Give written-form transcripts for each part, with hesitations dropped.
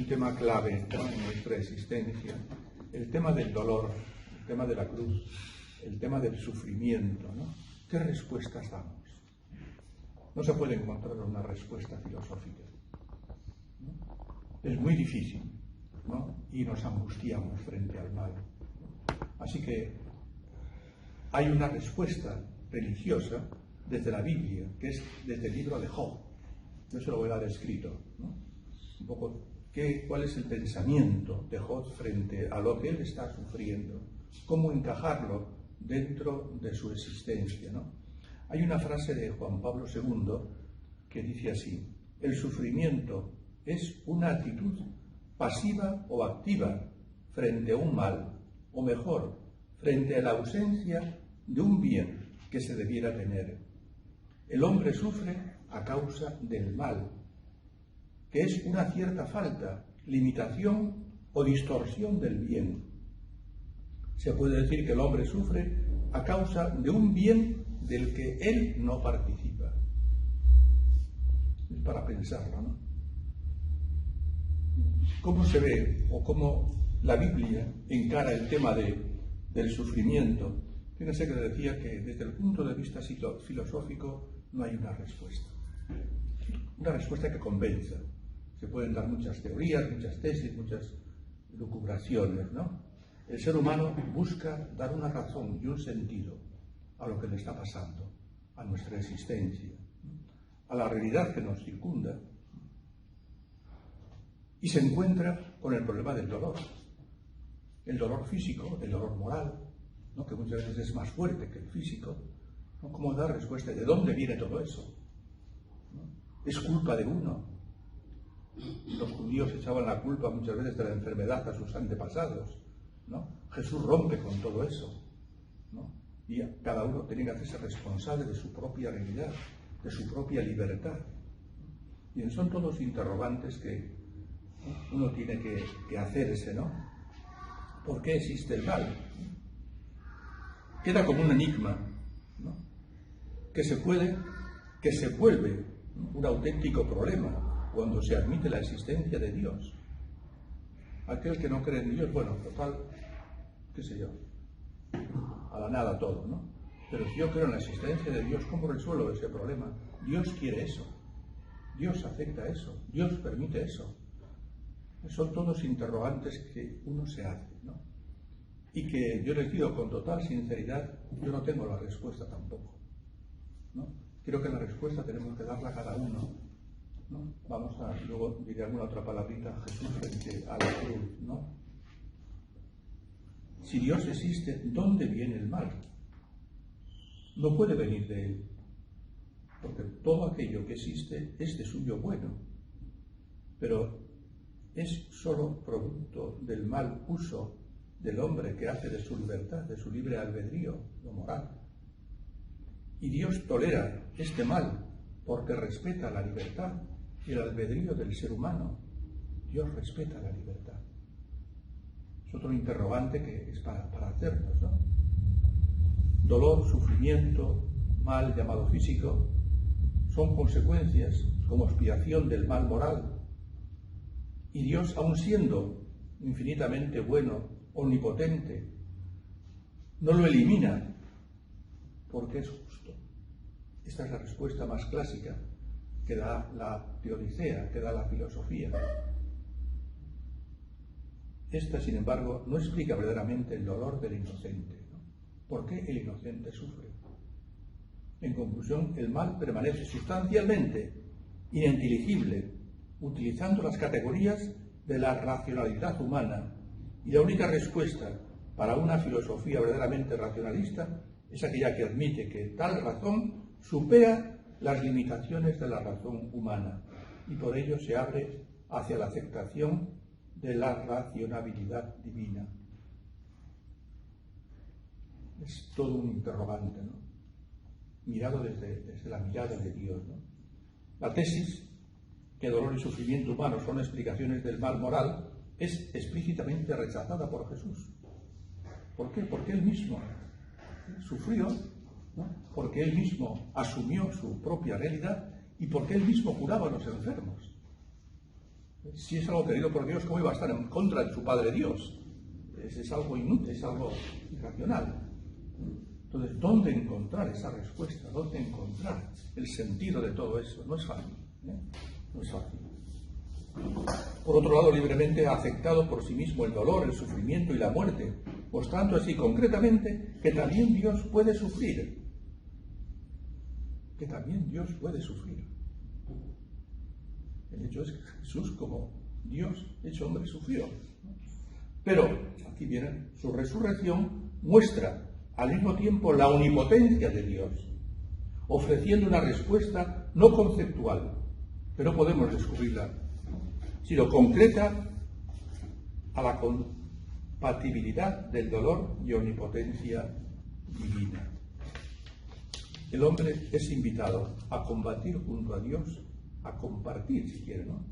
un tema clave, ¿no?, en nuestra existencia, el tema del dolor, el tema de la cruz, el tema del sufrimiento, ¿no? ¿Qué respuestas damos? No se puede encontrar una respuesta filosófica, ¿no? Es muy difícil, ¿no? Y nos angustiamos frente al mal. Así que hay una respuesta religiosa desde la Biblia, que es desde el libro de Job. Yo se lo voy a dar escrito, ¿no? Un poco cuál es el pensamiento de Job frente a lo que él está sufriendo, cómo encajarlo dentro de su existencia, ¿no? Hay una frase de Juan Pablo II que dice así: el sufrimiento es una actitud pasiva o activa frente a un mal, o mejor, frente a la ausencia de un bien que se debiera tener. El hombre sufre a causa del mal, que es una cierta falta, limitación o distorsión del bien. Se puede decir que el hombre sufre a causa de un bien del que él no participa. Es para pensarlo, ¿no? ¿Cómo se ve o cómo la Biblia encara el tema del sufrimiento? Fíjense que le decía que desde el punto de vista filosófico no hay una respuesta que convenza. Se pueden dar muchas teorías, muchas tesis, muchas lucubraciones, ¿no? El ser humano busca dar una razón y un sentido a lo que le está pasando, a nuestra existencia, a la realidad que nos circunda, y se encuentra con el problema del dolor. El dolor físico, el dolor moral, ¿no?, que muchas veces es más fuerte que el físico, ¿no? ¿Cómo dar respuesta? ¿De dónde viene todo eso? ¿No? ¿Es culpa de uno? Los judíos echaban la culpa muchas veces de la enfermedad a sus antepasados, ¿no? Jesús rompe con todo eso, ¿no? Y cada uno tiene que hacerse responsable de su propia realidad, de su propia libertad. Y son todos interrogantes que uno tiene que hacerse, ¿no? ¿Por qué existe el mal? Queda como un enigma, ¿no?, que se vuelve un auténtico problema cuando se admite la existencia de Dios. Aquel que no cree en Dios, bueno, total, qué sé yo, a la nada todo, ¿no? Pero si yo creo en la existencia de Dios, ¿cómo resuelvo ese problema? Dios quiere eso, Dios acepta eso, Dios permite eso. Son todos interrogantes que uno se hace, ¿no? Y que yo les digo con total sinceridad, yo no tengo la respuesta tampoco, ¿no? Creo que la respuesta tenemos que darla a cada uno, ¿no? Vamos a, luego diré alguna otra palabrita, Jesús frente a la cruz, ¿no? Si Dios existe, ¿dónde viene el mal? No puede venir de él, porque todo aquello que existe es de suyo bueno, pero es solo producto del mal uso del hombre que hace de su libertad, de su libre albedrío, lo moral. Y Dios tolera este mal porque respeta la libertad y el albedrío del ser humano. Dios respeta la libertad. Es otro interrogante que es para hacernos, ¿no? Dolor, sufrimiento, mal llamado físico, son consecuencias como expiación del mal moral. Y Dios, aun siendo infinitamente bueno, omnipotente, no lo elimina porque es justo. Esta es la respuesta más clásica que da la teodicea, que da la filosofía. Esta, sin embargo, no explica verdaderamente el dolor del inocente, ¿no? ¿Por qué el inocente sufre? En conclusión, el mal permanece sustancialmente ininteligible, utilizando las categorías de la racionalidad humana, y la única respuesta para una filosofía verdaderamente racionalista es aquella que admite que tal razón supera las limitaciones de la razón humana y por ello se abre hacia la aceptación de la racionalidad divina. Es todo un interrogante, ¿no?, mirado desde la mirada de Dios, ¿no? La tesis que dolor y sufrimiento humano son explicaciones del mal moral es explícitamente rechazada por Jesús. ¿Por qué? Porque él mismo sufrió, ¿no?, porque él mismo asumió su propia realidad y porque él mismo curaba a los enfermos. Si es algo querido por Dios, ¿cómo iba a estar en contra de su Padre Dios? Es algo inútil, es algo irracional. Entonces, ¿dónde encontrar esa respuesta? ¿Dónde encontrar el sentido de todo eso? No es fácil, ¿eh? No es fácil. Por otro lado, libremente ha aceptado por sí mismo el dolor, el sufrimiento y la muerte, mostrando así concretamente que también Dios puede sufrir. Que también Dios puede sufrir. El hecho es que Jesús, como Dios hecho hombre, sufrió. Pero, aquí viene, su resurrección muestra al mismo tiempo la omnipotencia de Dios, ofreciendo una respuesta no conceptual, que no podemos descubrirla, sino concreta a la compatibilidad del dolor y omnipotencia divina. El hombre es invitado a combatir junto a Dios, a compartir, si quiere, ¿no?,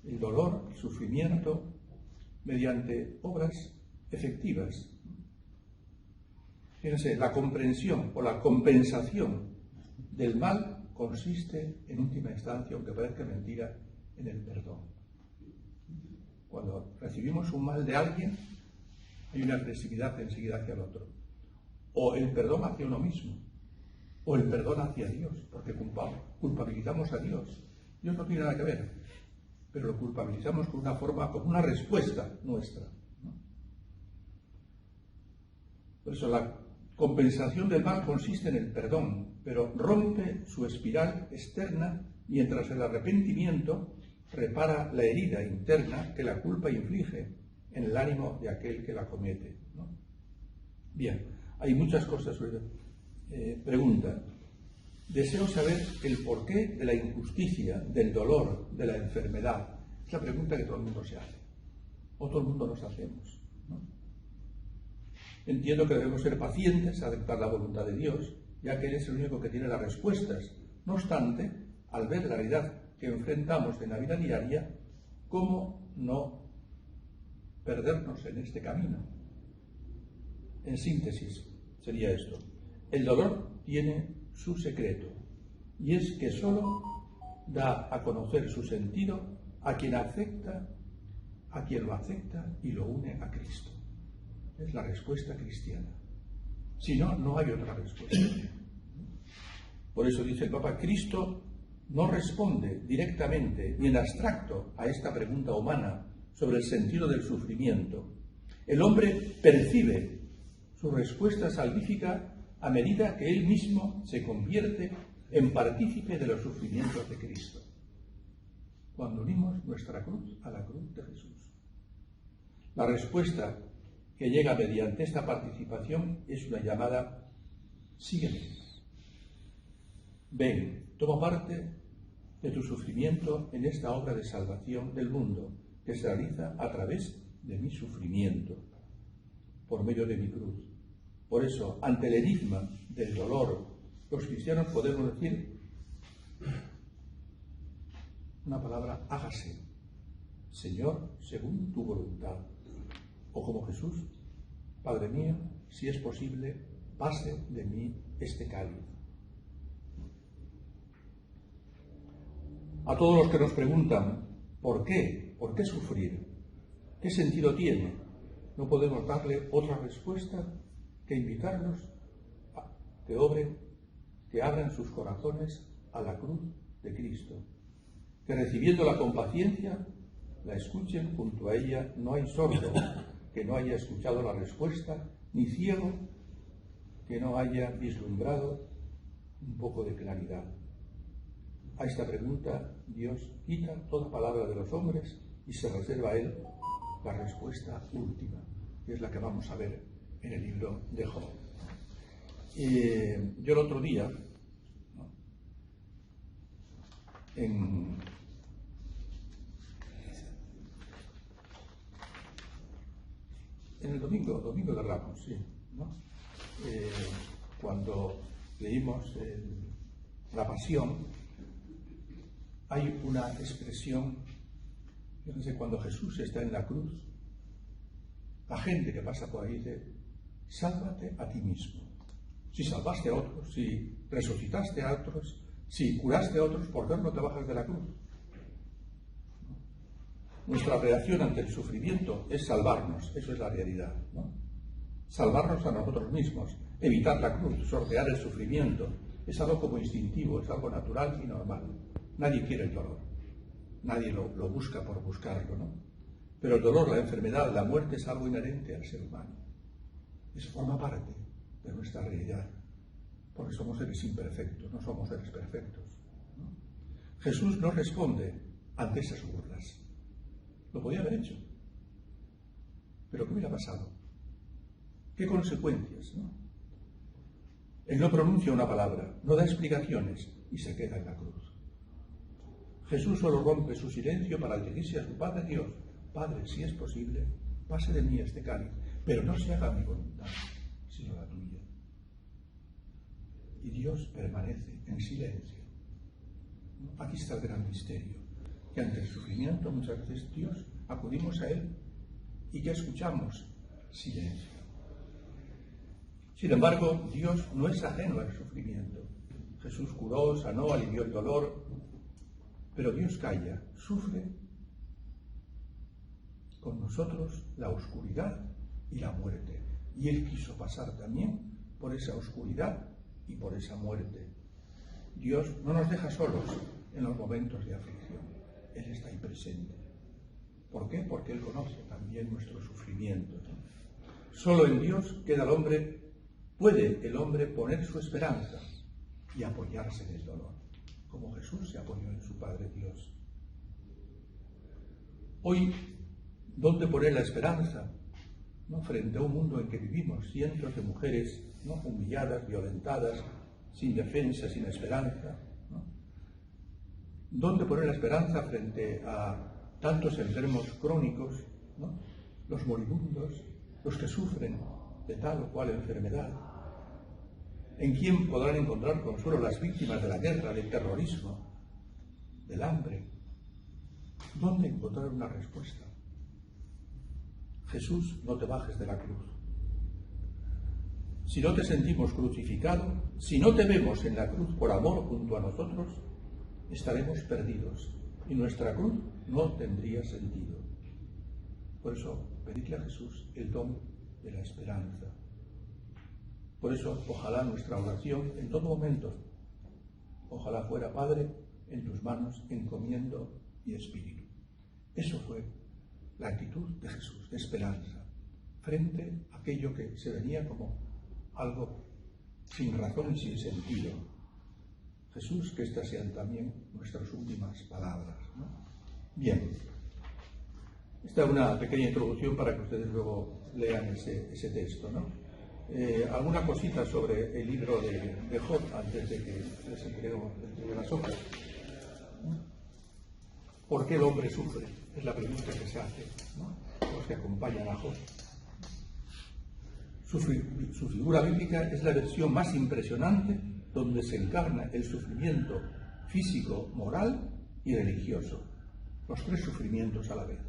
el dolor, el sufrimiento, mediante obras efectivas. Fíjense, la comprensión o la compensación del mal consiste, en última instancia, aunque parezca mentira, en el perdón. Cuando recibimos un mal de alguien, hay una agresividad enseguida hacia el otro. O el perdón hacia uno mismo, o el perdón hacia Dios, porque culpabilizamos a Dios. Dios no tiene nada que ver, pero lo culpabilizamos con una forma, como una respuesta nuestra, ¿no? Por eso la compensación del mal consiste en el perdón, pero rompe su espiral externa mientras el arrepentimiento repara la herida interna que la culpa inflige en el ánimo de aquel que la comete, ¿no? Bien, hay muchas cosas sobre pregunta. Deseo saber el porqué de la injusticia, del dolor, de la enfermedad. Es la pregunta que todo el mundo se hace, o todo el mundo nos hacemos, ¿no? Entiendo que debemos ser pacientes, aceptar la voluntad de Dios, ya que Él es el único que tiene las respuestas. No obstante, al ver la realidad que enfrentamos en la vida diaria, ¿cómo no perdernos en este camino? En síntesis, sería esto. El dolor tiene su secreto, y es que solo da a conocer su sentido a quien lo acepta y lo une a Cristo. Es la respuesta cristiana. Si no, no hay otra respuesta. Por eso dice el Papa, Cristo no responde directamente ni en abstracto a esta pregunta humana sobre el sentido del sufrimiento. El hombre percibe su respuesta salvífica a medida que él mismo se convierte en partícipe de los sufrimientos de Cristo, cuando unimos nuestra cruz a la cruz de Jesús. La respuesta que llega mediante esta participación es una llamada: sígueme, ven, toma parte de tu sufrimiento en esta obra de salvación del mundo que se realiza a través de mi sufrimiento, por medio de mi cruz. Por eso, ante el enigma del dolor, los cristianos podemos decir una palabra: hágase, Señor, según tu voluntad. O como Jesús: Padre mío, si es posible, pase de mí este cáliz. A todos los que nos preguntan ¿por qué? ¿Por qué sufrir? ¿Qué sentido tiene? No podemos darle otra respuesta que invitarlos a que obren, que abran sus corazones a la cruz de Cristo, que recibiéndola con paciencia la escuchen junto a ella. No hay sordo que no haya escuchado la respuesta, ni ciego que no haya vislumbrado un poco de claridad. A esta pregunta Dios quita toda palabra de los hombres y se reserva a Él la respuesta última, que es la que vamos a ver en el libro de Job. Yo el otro día, ¿no?, en el domingo de Ramos, sí, ¿no?, cuando leímos la Pasión, hay una expresión, fíjense, cuando Jesús está en la cruz, la gente que pasa por ahí dice: sálvate a ti mismo. Si salvaste a otros, si resucitaste a otros, si curaste a otros, ¿por qué no te bajas de la cruz? Nuestra reacción ante el sufrimiento es salvarnos, eso es la realidad, ¿no? Salvarnos a nosotros mismos, evitar la cruz, sortear el sufrimiento, es algo como instintivo, es algo natural y normal. Nadie quiere el dolor, nadie lo busca por buscarlo, ¿no? Pero el dolor, la enfermedad, la muerte es algo inherente al ser humano. Forma parte de nuestra realidad, porque somos seres imperfectos, no somos seres perfectos, ¿no? Jesús no responde ante esas burlas. Lo podía haber hecho, pero ¿qué hubiera pasado? ¿Qué consecuencias, no? Él no pronuncia una palabra, no da explicaciones y se queda en la cruz. Jesús solo rompe su silencio para dirigirse a su Padre Dios. Padre, si es posible, pase de mí este cáliz, pero no se haga mi voluntad, sino la tuya. Y Dios permanece en silencio. Aquí está el gran misterio, que ante el sufrimiento muchas veces Dios acudimos a Él y que escuchamos silencio. Sin embargo, Dios no es ajeno al sufrimiento. Jesús curó, sanó, alivió el dolor, pero Dios calla, sufre con nosotros la oscuridad y la muerte. Y Él quiso pasar también por esa oscuridad y por esa muerte. Dios no nos deja solos en los momentos de aflicción. Él está ahí presente. ¿Por qué? Porque Él conoce también nuestros sufrimientos, ¿no? Solo en Dios puede el hombre poner su esperanza y apoyarse en el dolor, como Jesús se apoyó en su Padre Dios. Hoy, ¿dónde poner la esperanza? ¿No? Frente a un mundo en que vivimos cientos de mujeres, ¿no?, humilladas, violentadas, sin defensa, sin esperanza, ¿no? ¿Dónde poner la esperanza frente a tantos enfermos crónicos, ¿no?, los moribundos, los que sufren de tal o cual enfermedad? ¿En quién podrán encontrar consuelo las víctimas de la guerra, del terrorismo, del hambre? ¿Dónde encontrar una respuesta? Jesús, no te bajes de la cruz. Si no te sentimos crucificado, si no te vemos en la cruz por amor junto a nosotros, estaremos perdidos y nuestra cruz no tendría sentido. Por eso, pedidle a Jesús el don de la esperanza. Por eso, ojalá nuestra oración en todo momento, ojalá fuera, Padre, en tus manos encomiendo mi espíritu. Eso fue la actitud de Jesús, de esperanza, frente a aquello que se venía como algo sin razón y sin sentido. Jesús, que estas sean también nuestras últimas palabras, ¿no? Bien, esta es una pequeña introducción para que ustedes luego lean ese texto, ¿no? Alguna cosita sobre el libro de Job antes de que les entregue las hojas. ¿Por qué el hombre sufre? Es la pregunta que se hace, ¿no?, los que acompañan a Job. Su figura bíblica es la versión más impresionante donde se encarna el sufrimiento físico, moral y religioso. Los tres sufrimientos a la vez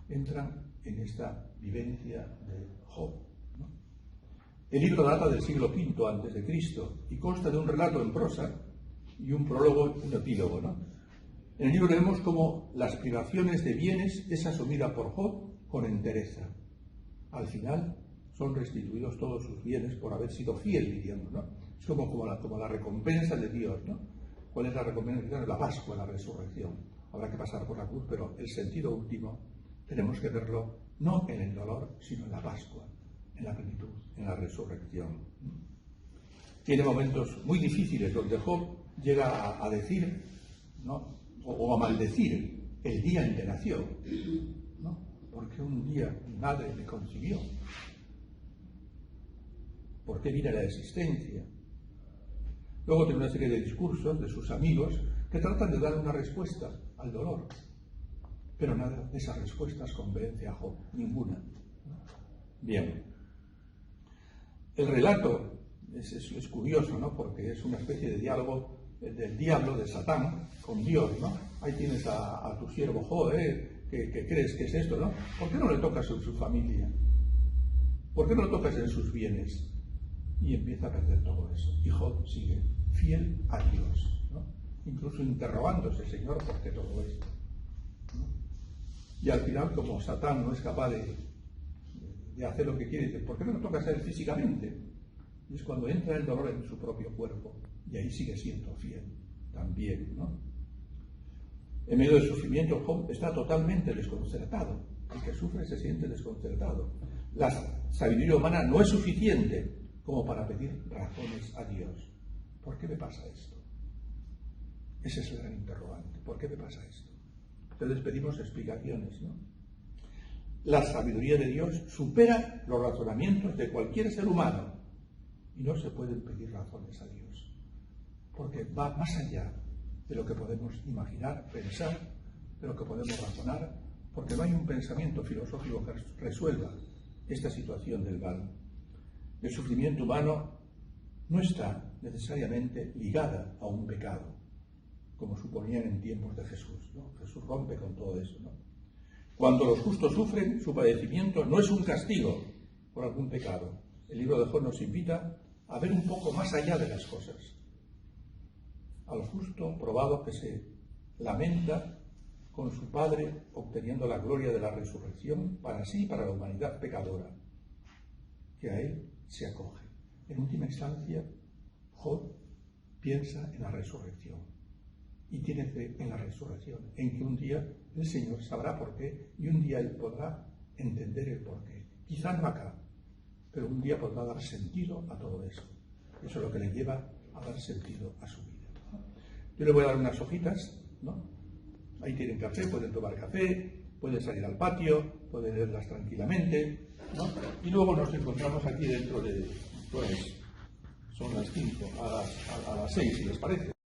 entran en esta vivencia de Job, ¿no? El libro data del siglo V a.C. y consta de un relato en prosa y un prólogo, un epílogo, ¿no? En el libro vemos cómo las privaciones de bienes es asumida por Job con entereza. Al final son restituidos todos sus bienes por haber sido fiel, diríamos, ¿no? Es como la recompensa de Dios, ¿no? ¿Cuál es la recompensa de Dios? La Pascua, la resurrección. Habrá que pasar por la cruz, pero el sentido último tenemos que verlo no en el dolor, sino en la Pascua, en la plenitud, en la resurrección. Tiene momentos muy difíciles donde Job llega a decir, ¿no?, o a maldecir el día en que nació, ¿no?, porque un día mi madre me concibió. ¿Por qué viene la existencia? Luego tiene una serie de discursos de sus amigos que tratan de dar una respuesta al dolor, pero nada de esas respuestas convence a Job, ninguna. Bien, el relato es curioso, ¿no?, porque es una especie de diálogo del diablo, de Satán, con Dios, ¿no? Ahí tienes a tu siervo Job, que crees que es esto, ¿no? ¿Por qué no le tocas en su familia? ¿Por qué no le tocas en sus bienes? Y empieza a perder todo eso. Y Job sigue fiel a Dios, ¿no?, incluso interrogándose, Señor, ¿por qué todo esto?, ¿no? Y al final, como Satán no es capaz de hacer lo que quiere, dice, ¿por qué no me tocas a él físicamente? Y es cuando entra el dolor en su propio cuerpo, y ahí sigue siendo fiel también, ¿no? En medio del sufrimiento, Job está totalmente desconcertado. El que sufre se siente desconcertado. La sabiduría humana no es suficiente como para pedir razones a Dios. ¿Por qué me pasa esto? Ese es el gran interrogante. ¿Por qué me pasa esto? Entonces pedimos explicaciones, ¿no? La sabiduría de Dios supera los razonamientos de cualquier ser humano y no se pueden pedir razones a Dios, porque va más allá de lo que podemos imaginar, pensar, de lo que podemos razonar, porque no hay un pensamiento filosófico que resuelva esta situación del mal. El sufrimiento humano no está necesariamente ligada a un pecado, como suponían en tiempos de Jesús, ¿no? Jesús rompe con todo eso, ¿no? Cuando los justos sufren, su padecimiento no es un castigo por algún pecado. El libro de Job nos invita a ver un poco más allá de las cosas. Al justo probado que se lamenta con su Padre obteniendo la gloria de la resurrección para sí y para la humanidad pecadora, que a él se acoge. En última instancia, Job piensa en la resurrección y tiene fe en la resurrección, en que un día el Señor sabrá por qué y un día él podrá entender el por qué. Quizá no acá, pero un día podrá dar sentido a todo eso. Eso es lo que le lleva a dar sentido a su vida. Yo le voy a dar unas hojitas, ¿no? Ahí tienen café, pueden tomar café, pueden salir al patio, pueden leerlas tranquilamente, ¿no? Y luego nos encontramos aquí dentro de, pues, son las 5, a las 6, si les parece.